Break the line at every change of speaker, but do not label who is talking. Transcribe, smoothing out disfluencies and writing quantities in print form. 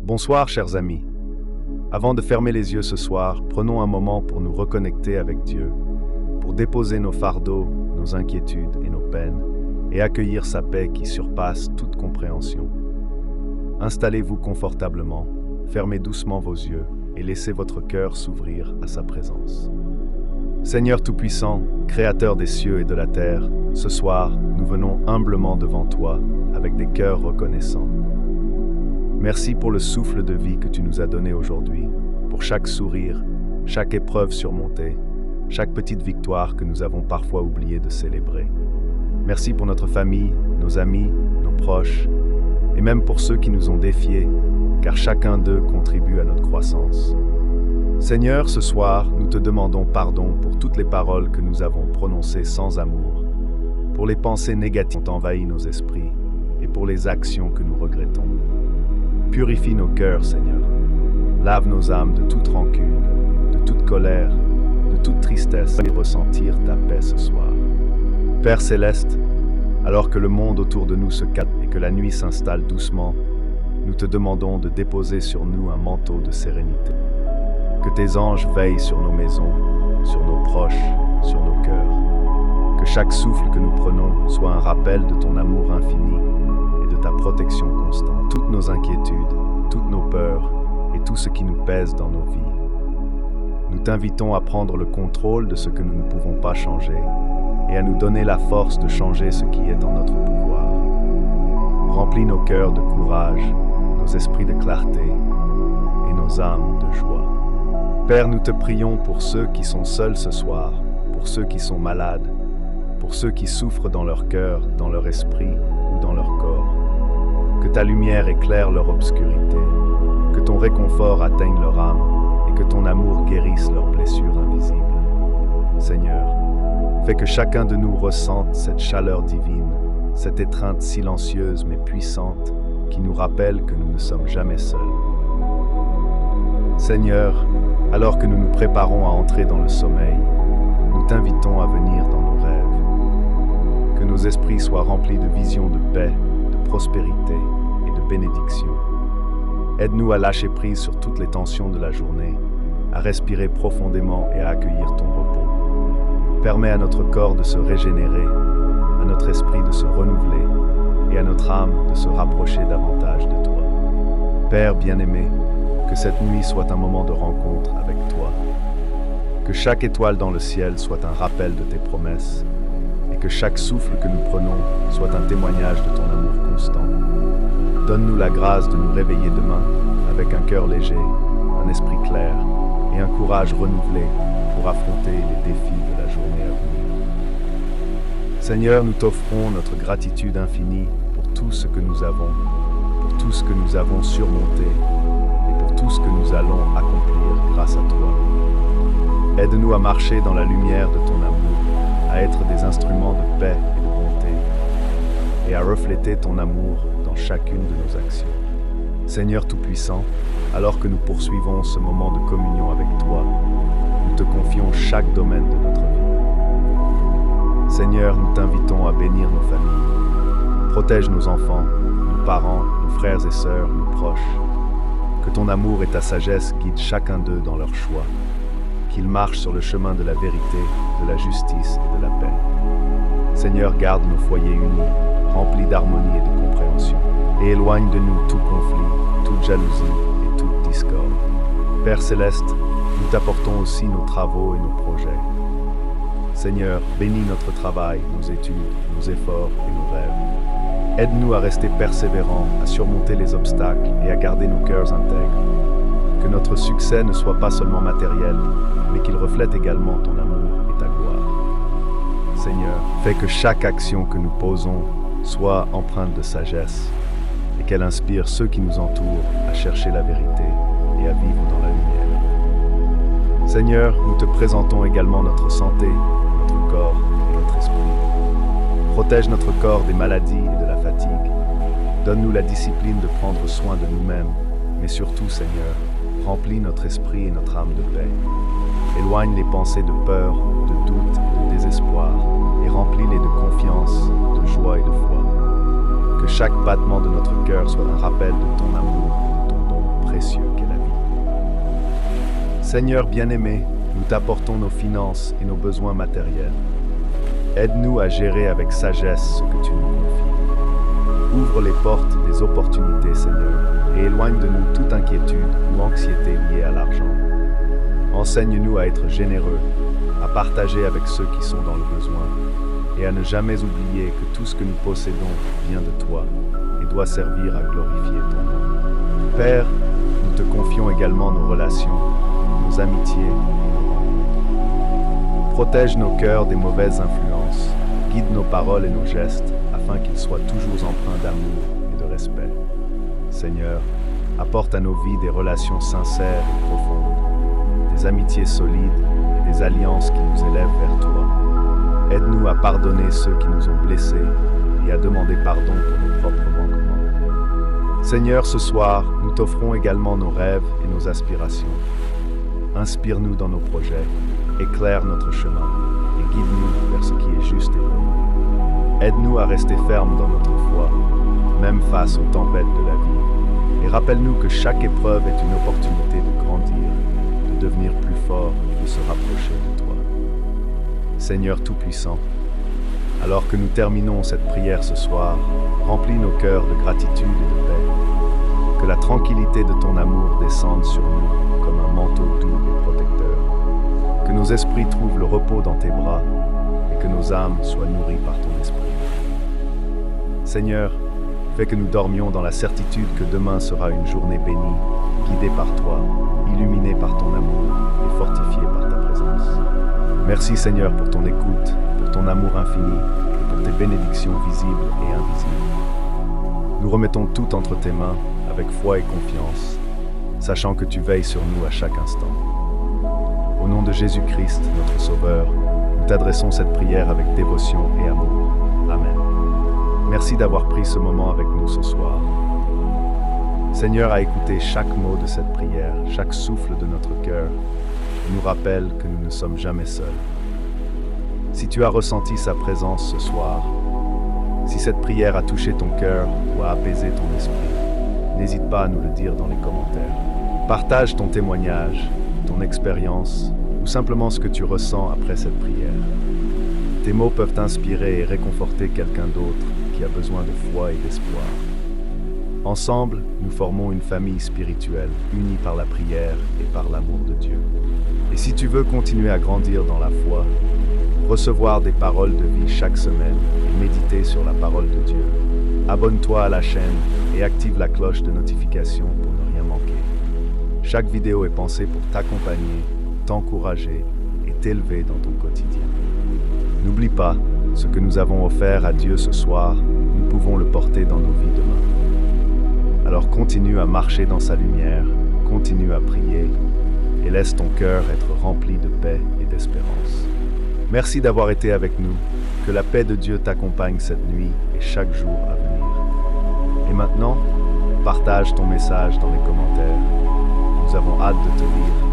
Bonsoir, chers amis. Avant de fermer les yeux ce soir, prenons un moment pour nous reconnecter avec Dieu, pour déposer nos fardeaux, nos inquiétudes et nos peines, et accueillir sa paix qui surpasse toute compréhension. Installez-vous confortablement, fermez doucement vos yeux et laissez votre cœur s'ouvrir à sa présence. Seigneur Tout-Puissant, Créateur des cieux et de la terre, ce soir, nous venons humblement devant toi avec des cœurs reconnaissants. Merci pour le souffle de vie que tu nous as donné aujourd'hui, pour chaque sourire, chaque épreuve surmontée, chaque petite victoire que nous avons parfois oublié de célébrer. Merci pour notre famille, nos amis, nos proches, et même pour ceux qui nous ont défiés, car chacun d'eux contribue à notre croissance. Seigneur, ce soir, nous te demandons pardon pour toutes les paroles que nous avons prononcées sans amour, pour les pensées négatives qui ont envahi nos esprits, et pour les actions que nous regrettons. Purifie nos cœurs, Seigneur. Lave nos âmes de toute rancune, de toute colère, de toute tristesse, et ressentir ta paix ce soir. Père Céleste, alors que le monde autour de nous se calme et que la nuit s'installe doucement, nous te demandons de déposer sur nous un manteau de sérénité. Que tes anges veillent sur nos maisons, sur nos proches, sur nos cœurs. Que chaque souffle que nous prenons soit un rappel de ton amour infini et de ta protection constante. Toutes nos inquiétudes, toutes nos peurs et tout ce qui nous pèse dans nos vies. Nous t'invitons à prendre le contrôle de ce que nous ne pouvons pas changer et à nous donner la force de changer ce qui est en notre pouvoir. Remplis nos cœurs de courage, nos esprits de clarté et nos âmes de joie. Père, nous te prions pour ceux qui sont seuls ce soir, pour ceux qui sont malades, pour ceux qui souffrent dans leur cœur, dans leur esprit ou dans leur corps. Que ta lumière éclaire leur obscurité, que ton réconfort atteigne leur âme et que ton amour guérisse leurs blessures invisibles. Seigneur, fais que chacun de nous ressente cette chaleur divine, cette étreinte silencieuse mais puissante qui nous rappelle que nous ne sommes jamais seuls. Seigneur, alors que nous nous préparons à entrer dans le sommeil, nous t'invitons à venir dans nos rêves. Que nos esprits soient remplis de visions de paix, de prospérité et de bénédiction. Aide-nous à lâcher prise sur toutes les tensions de la journée, à respirer profondément et à accueillir ton repos. Permets à notre corps de se régénérer, à notre esprit de se renouveler et à notre âme de se rapprocher davantage de toi. Père bien-aimé, que cette nuit soit un moment de rencontre avec toi. Que chaque étoile dans le ciel soit un rappel de tes promesses et que chaque souffle que nous prenons soit un témoignage de ton amour constant. Donne-nous la grâce de nous réveiller demain avec un cœur léger, un esprit clair et un courage renouvelé pour affronter les défis de la journée à venir. Seigneur, nous t'offrons notre gratitude infinie pour tout ce que nous avons, pour tout ce que nous avons surmonté et pour tout ce que nous allons accomplir grâce à toi. Aide-nous à marcher dans la lumière de ton amour, à être des instruments de paix et de bonté et à refléter ton amour dans chacune de nos actions. Seigneur Tout-Puissant, alors que nous poursuivons ce moment de communion avec toi, nous te confions chaque domaine de notre vie. Seigneur, nous t'invitons à bénir nos familles. Protège nos enfants, nos parents, nos frères et sœurs, nos proches. Que ton amour et ta sagesse guident chacun d'eux dans leur choix. Qu'ils marchent sur le chemin de la vérité, de la justice et de la paix. Seigneur, garde nos foyers unis, remplis d'harmonie et de compréhension, et éloigne de nous tout conflit, toute jalousie et toute discorde. Père Céleste, nous t'apportons aussi nos travaux et nos projets. Seigneur, bénis notre travail, nos études, nos efforts et nos rêves. Aide-nous à rester persévérants, à surmonter les obstacles et à garder nos cœurs intègres. Que notre succès ne soit pas seulement matériel, mais qu'il reflète également ton amour et ta gloire. Seigneur, fais que chaque action que nous posons soit empreinte de sagesse et qu'elle inspire ceux qui nous entourent à chercher la vérité et à vivre dans la lumière. Seigneur, nous te présentons également notre santé, notre corps et notre esprit. Protège notre corps des maladies et de la fatigue. Donne-nous la discipline de prendre soin de nous-mêmes, mais surtout, Seigneur, remplis notre esprit et notre âme de paix. Éloigne les pensées de peur, de doute et de désespoir, et remplis-les de confiance, de joie et de foi. Que chaque battement de notre cœur soit un rappel de ton amour, de ton don précieux qu'est la vie. Seigneur bien-aimé, nous t'apportons nos finances et nos besoins matériels. Aide-nous à gérer avec sagesse ce que tu nous confies. Ouvre les portes des opportunités, Seigneur, et éloigne de nous toute inquiétude ou anxiété liée à l'argent. Enseigne-nous à être généreux, à partager avec ceux qui sont dans le besoin, et à ne jamais oublier que tout ce que nous possédons vient de toi et doit servir à glorifier ton nom. Père, nous te confions également nos relations, nos amitiés et nos rencontres. Protège nos cœurs des mauvaises influences, guide nos paroles et nos gestes afin qu'ils soient toujours empreints d'amour et de respect. Seigneur, apporte à nos vies des relations sincères et profondes, des amitiés solides et des alliances qui nous élèvent vers toi. Aide-nous à pardonner ceux qui nous ont blessés et à demander pardon pour nos propres manquements. Seigneur, ce soir, nous t'offrons également nos rêves et nos aspirations. Inspire-nous dans nos projets, éclaire notre chemin et guide-nous vers ce qui est juste et bon. Aide-nous à rester fermes dans notre foi, même face aux tempêtes de la vie. Et rappelle-nous que chaque épreuve est une opportunité de grandir, de devenir plus fort et de se rapprocher de toi. Seigneur Tout-Puissant, alors que nous terminons cette prière ce soir, remplis nos cœurs de gratitude et de paix. Que la tranquillité de ton amour descende sur nous comme un manteau doux et protecteur. Que nos esprits trouvent le repos dans tes bras et que nos âmes soient nourries par ton esprit. Seigneur, fais que nous dormions dans la certitude que demain sera une journée bénie, guidée par toi, illuminée par ton amour et fortifiée par ta présence. Merci Seigneur pour ton écoute, pour ton amour infini et pour tes bénédictions visibles et invisibles. Nous remettons tout entre tes mains avec foi et confiance, sachant que tu veilles sur nous à chaque instant. Au nom de Jésus-Christ, notre Sauveur, nous t'adressons cette prière avec dévotion et amour. Amen. Merci d'avoir pris ce moment avec nous ce soir. Seigneur a écouté chaque mot de cette prière, chaque souffle de notre cœur, et nous rappelle que nous ne sommes jamais seuls. Si tu as ressenti sa présence ce soir, si cette prière a touché ton cœur ou a apaisé ton esprit, n'hésite pas à nous le dire dans les commentaires. Partage ton témoignage, ton expérience, ou simplement ce que tu ressens après cette prière. Tes mots peuvent inspirer et réconforter quelqu'un d'autre qui a besoin de foi et d'espoir. Ensemble, nous formons une famille spirituelle, unie par la prière et par l'amour de Dieu. Et si tu veux continuer à grandir dans la foi, recevoir des paroles de vie chaque semaine et méditer sur la parole de Dieu, abonne-toi à la chaîne et active la cloche de notification pour ne rien manquer. Chaque vidéo est pensée pour t'accompagner, t'encourager et t'élever dans ton quotidien. N'oublie pas, ce que nous avons offert à Dieu ce soir, nous pouvons le porter dans nos vies demain. Alors continue à marcher dans sa lumière, continue à prier et laisse ton cœur être rempli de paix et d'espérance. Merci d'avoir été avec nous. Que la paix de Dieu t'accompagne cette nuit et chaque jour à venir. Et maintenant, partage ton message dans les commentaires. Nous avons hâte de te lire